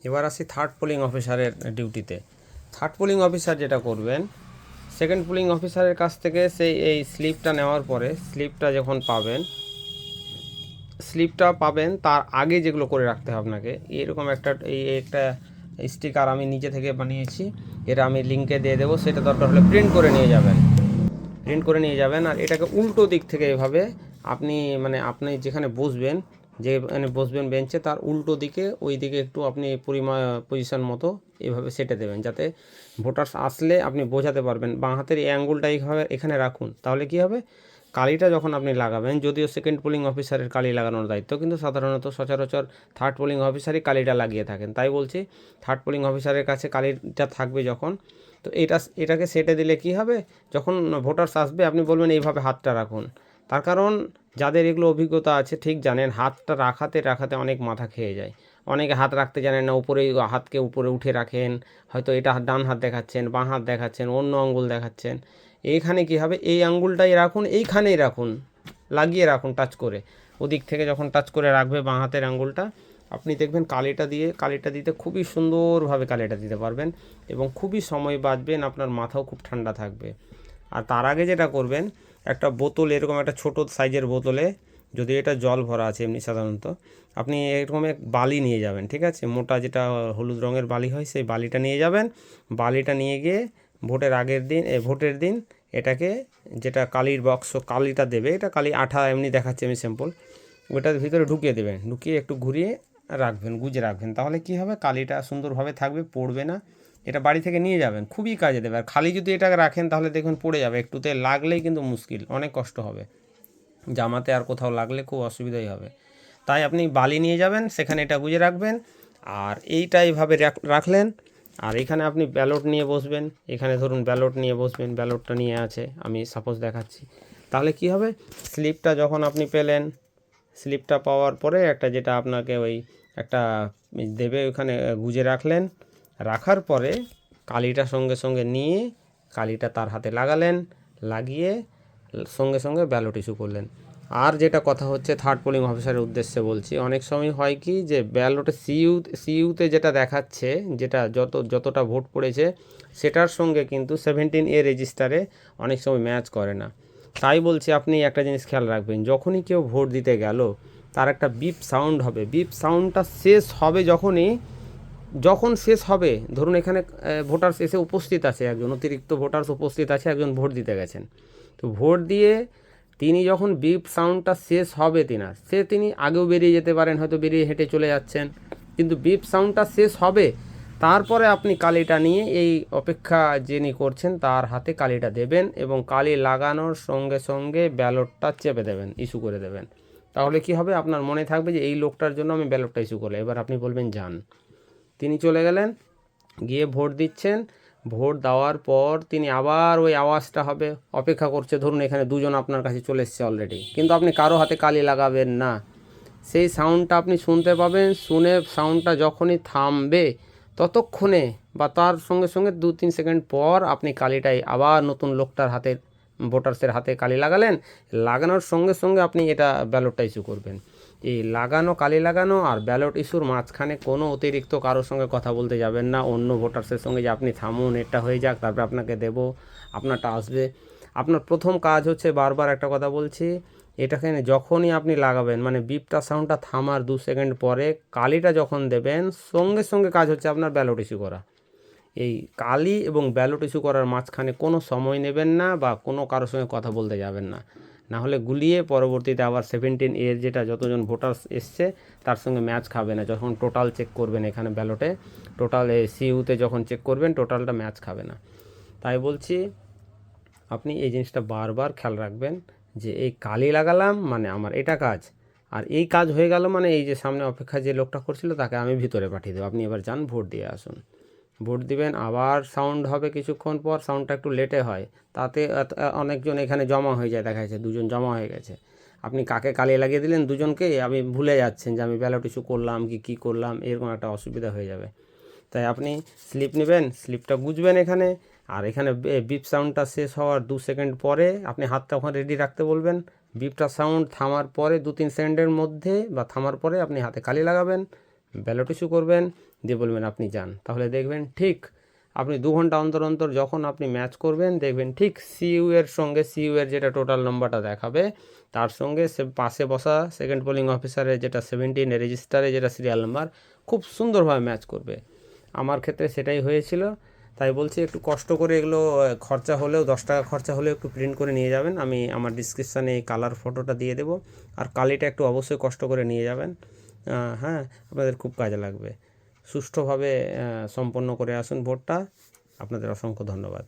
এবার আসি third polling অফিসারের ডিউটিতে। থার্ড পোলিং অফিসার যেটা করবেন, সেকেন্ড পোলিং অফিসারের কাছ থেকে সেই এই স্লিপটা নেওয়ার পরে স্লিপটা যখন পাবেন তার আগে যেগুলো করে রাখতে হবে আপনাকে, এরকম একটা স্টিকার আমি নিজে থেকে বানিয়েছি, এটা আমি লিঙ্কে দিয়ে দেবো, সেটা দরকার হলে প্রিন্ট করে নিয়ে যাবেন। আর এটাকে উল্টো দিক থেকে এভাবে আপনি যেখানে বসবেন, বেঞ্চে, তার উল্টো দিকে, ওই দিকে একটু আপনি পজিশন মতো এভাবে সেটে দেবেন, যাতে ভোটার্স আসলে আপনি বোঝাতে পারবেন। বাঁ হাতের এই আঙ্গুলটা এইভাবে এখানে রাখুন, তাহলে কি হবে, কালিটা যখন আপনি লাগাবেন, যদিও সেকেন্ড পোলিং অফিসারের কালি লাগানোর দায়িত্ব, কিন্তু সাধারণত সচরাচর থার্ড পোলিং অফিসারই কালিটা লাগিয়ে থাকেন। তাই বলছি, থার্ড পোলিং অফিসারের কাছে কালিটা থাকবে যখন, তো এটাকে সেটে দিলে কি হবে, যখন ভোটার্স আসবে আপনি বলবেন এইভাবে হাতটা রাখুন। তার কারণ যাদের এগুলো অভিজ্ঞতা আছে ঠিক জানেন, হাতটা রাখাতে অনেক মাথা খেয়ে যায়। অনেকে হাত রাখতে জানেন না, হাতকে উপরে উঠে রাখেন, হয়তো এটা ডান হাত দেখাচ্ছেন, বাঁ হাত দেখাচ্ছেন, অন্য আঙ্গুল দেখাচ্ছেন। এইখানে কি হবে, এই আঙ্গুলটাই রাখুন, এইখানেই রাখুন, লাগিয়ে রাখুন টাচ করে। ওদিক থেকে যখন টাচ করে রাখবে বাঁ হাতের আঙ্গুলটা, আপনি দেখবেন কালিটা দিতে খুবই সুন্দরভাবে কালিটা দিতে পারবেন, এবং খুবই সময় বাঁচবেন, আপনার মাথাও খুব ঠান্ডা থাকবে। আর তার আগে যেটা করবেন, একটা বোতল, এরকম একটা ছোটো সাইজের বোতলে, যদি এটা জল ভরা আছে এমনি সাধারণত, আপনি এরকম এক বালি নিয়ে যাবেন, ঠিক আছে, মোটা যেটা হলুদ রঙের বালি হয়, সেই বালিটা নিয়ে যাবেন। বালিটা নিয়ে গিয়ে ভোটের দিন এটাকে, যেটা কালির বাক্স কালিটা দেবে, এটা কালি আঠা এমনি দেখাচ্ছে আমি স্যাম্পল, ওটার ভিতরে ঢুকিয়ে দেবেন, ঢুকিয়ে একটু ঘুরিয়ে গুজে রাখবেন, তাহলে কি হবে, কালিটা সুন্দরভাবে থাকবে, পড়বে না। এটা বাড়ি থেকে নিয়ে যাবেন, খুবই কাজে দেবে। আর খালি যদি এটাকে রাখেন তাহলে দেখুন পড়ে যাবে, একটুতে লাগলেই কিন্তু মুশকিল, অনেক কষ্ট হবে, জামাতে আর কোথাও লাগলে খুব অসুবিধাই হবে। তাই আপনি বালি নিয়ে যাবেন, সেখানে এটা গুজে রাখবেন, আর এইটা এইভাবে রাখলেন। আর এখানে আপনি ব্যালট নিয়ে বসবেন, এখানে ধরুন ব্যালট নিয়ে বসবেন, ব্যালটটা নিয়ে আছে, আমি সাপোজ দেখাচ্ছি। তাহলে কি হবে, স্লিপটা যখন আপনি পেলেন, স্লিপটা পাওয়ার পরে যেটা আপনাকে একটা দেবে, ওখানে গুজে রাখলেন। রাখার পরে কালিটা সঙ্গে সঙ্গে নিয়ে কালিটা তার হাতে লাগালেন, লাগিয়ে সঙ্গে সঙ্গে ব্যালট ইস্যু করলেন। আর যেটা কথা হচ্ছে, থার্ড পোলিং অফিসারের উদ্দেশ্যে বলছি, অনেক সময় হয় কি, যে ব্যালটে সিইউতে যেটা দেখাচ্ছে, যেটা যতটা ভোট পড়েছে, সেটার সঙ্গে কিন্তু 17A রেজিস্টারে অনেক সময় ম্যাচ করে না। তাই বলছি, আপনি একটা জিনিস খেয়াল রাখবেন, যখনই কেউ ভোট দিতে গেল, তার একটা বিপ সাউন্ড হবে, বিপ সাউন্ডটা শেষ হবে যখন শেষ হবে, ধরুন এখানে ভোটার্স এসে উপস্থিত আছে, একজন অতিরিক্ত ভোটার্স উপস্থিত আছে, একজন ভোট দিতে গেছেন, তো ভোট দিয়ে তিনি যখন বিপ সাউন্ডটা শেষ হবে, তিনি আগেও বেরিয়ে যেতে পারেন, হয়তো বেরিয়ে হেঁটে চলে যাচ্ছেন, কিন্তু বিপ সাউন্ডটা শেষ হবে, তারপরে আপনি কালিটা নিয়ে এই অপেক্ষা যিনি করছেন তার হাতে কালিটা দেবেন, এবং কালি লাগানোর সঙ্গে সঙ্গে ব্যালটটা চেপে দেবেন, ইস্যু করে দেবেন। তাহলে কি হবে, আপনার মনে থাকবে যে এই লোকটার জন্য আমি ব্যালটটা ইস্যু করলাম, এবার আপনি বলবেন যান। তিনি চলে গেলেন, গিয়ে ভোট দিচ্ছেন। ভোট দেওয়ার পর তিনি আবার ওই আওয়াজটা হবে, অপেক্ষা করছে, ধরুন এখানে দুজন আপনার কাছে চলে এসছে অলরেডি, কিন্তু আপনি কারো হাতে কালি লাগাবেন না, সেই সাউন্ডটা আপনি শুনতে পাবেন, শুনে সাউন্ডটা যখনই থামবে ততক্ষণে বা তার সঙ্গে সঙ্গে 2-3 সেকেন্ড পর আপনি কালিটাই আবার নতুন লোকটার হাতে, ভোটার্সের হাতে কালি লাগানোর সঙ্গে সঙ্গে আপনি এটা ব্যালটটা ইস্যু করবেন। এই কালি লাগানো আর ব্যালট ইস্যুর মাঝখানে কোনো অতিরিক্ত কারোর সঙ্গে কথা বলতে যাবেন না, অন্য ভোটার্সের সঙ্গে যে আপনি থামুন, এটা হয়ে যাক, তারপরে আপনাকে দেব, আপনারটা আসবে। আপনার প্রথম কাজ হচ্ছে, বারবার একটা কথা বলছি, এটাকে যখনই আপনি লাগাবেন, মানে বিপটা সাউন্ডটা থামার 2 সেকেন্ড পরে কালিটা যখন দেবেন, সঙ্গে সঙ্গে কাজ হচ্ছে আপনার ব্যালট ইস্যু করা। এই কালি এবং ব্যালট ইস্যু করার মাঝখানে কোনো সময় নেবেন না, বা কোনো কারোর সঙ্গে কথা বলতে যাবেন না, না হলে গুলিয়ে পরবর্তীতে আবার 17A যেটা যতজন ভোটার্স এসছে তার সঙ্গে ম্যাচ খাবে না। যখন টোটাল চেক করবেন এখানে ব্যালটে, টোটাল সিইউতে যখন চেক করবেন, টোটালটা ম্যাচ খাবে না। তাই বলছি, আপনি এই জিনিসটা বারবার খেয়াল রাখবেন, যে এই কালি লাগালাম মানে আমার এটা কাজ, আর এই কাজ হয়ে গেল মানে এই যে সামনে অপেক্ষা যে লোকটা করছিল তাকে আমি ভিতরে পাঠিয়ে দেবো, আপনি এবার যান ভোট দিয়ে আসুন। ভোট দিবেন, আবার সাউন্ড হবে কিছুক্ষণ পর, সাউন্ডটা একটু লেটে হয়, তাতে অনেকজন এখানে জমা হয়ে যায়, দেখা যাচ্ছে 2জন জমা হয়ে গেছে, আপনি কাকে কালি লাগিয়ে দিলেন, দুজনকে, আমি ভুলে যাচ্ছেন যে আমি ব্যালট ইস্যু করলাম কি করলাম, এরকম একটা অসুবিধা হয়ে যাবে। তাই আপনি স্লিপ নেবেন, স্লিপটা গুজবেন এখানে, আর এখানে বিপ সাউন্ডটা শেষ হওয়ার 2 সেকেন্ড পরে আপনি হাতটা ওখানে রেডি রাখতে বলবেন, বিপটা সাউন্ড থামার পরে 2-3 সেকেন্ডের মধ্যে বা থামার পরে আপনি হাতে কালি লাগাবেন, ব্যালট ইস্যু করবেন, দিয়ে বলবেন আপনি যান। তাহলে দেখবেন ঠিক আপনি 2 ঘন্টা অন্তর অন্তর যখন আপনি ম্যাচ করবেন, দেখবেন ঠিক সিইউ এর সঙ্গে, সিইউ এর যেটা টোটাল নম্বরটা দেখাবে, তার সঙ্গে সে পাশে বসা সেকেন্ড পোলিং অফিসারের যেটা 17 রেজিস্টারে যেটা সিরিয়াল নাম্বার খুব সুন্দরভাবে ম্যাচ করবে। আমার ক্ষেত্রে সেটাই হয়েছিল। তাই বলছি একটু কষ্ট করে এগুলো খরচা হলেও 10 টাকা খরচা হলেও একটু প্রিন্ট করে নিয়ে যাবেন। আমি আমার ডিসক্রিপশানে এই কালার ফটোটা দিয়ে দেবো, আর কালিটা একটু অবশ্যই কষ্ট করে নিয়ে যাবেন। হ্যাঁ, আপনাদের খুব কাজে লাগবে। সুষ্ঠুভাবে সম্পন্ন করে আসুন ভোটটা। আপনাদের অসংখ্য ধন্যবাদ।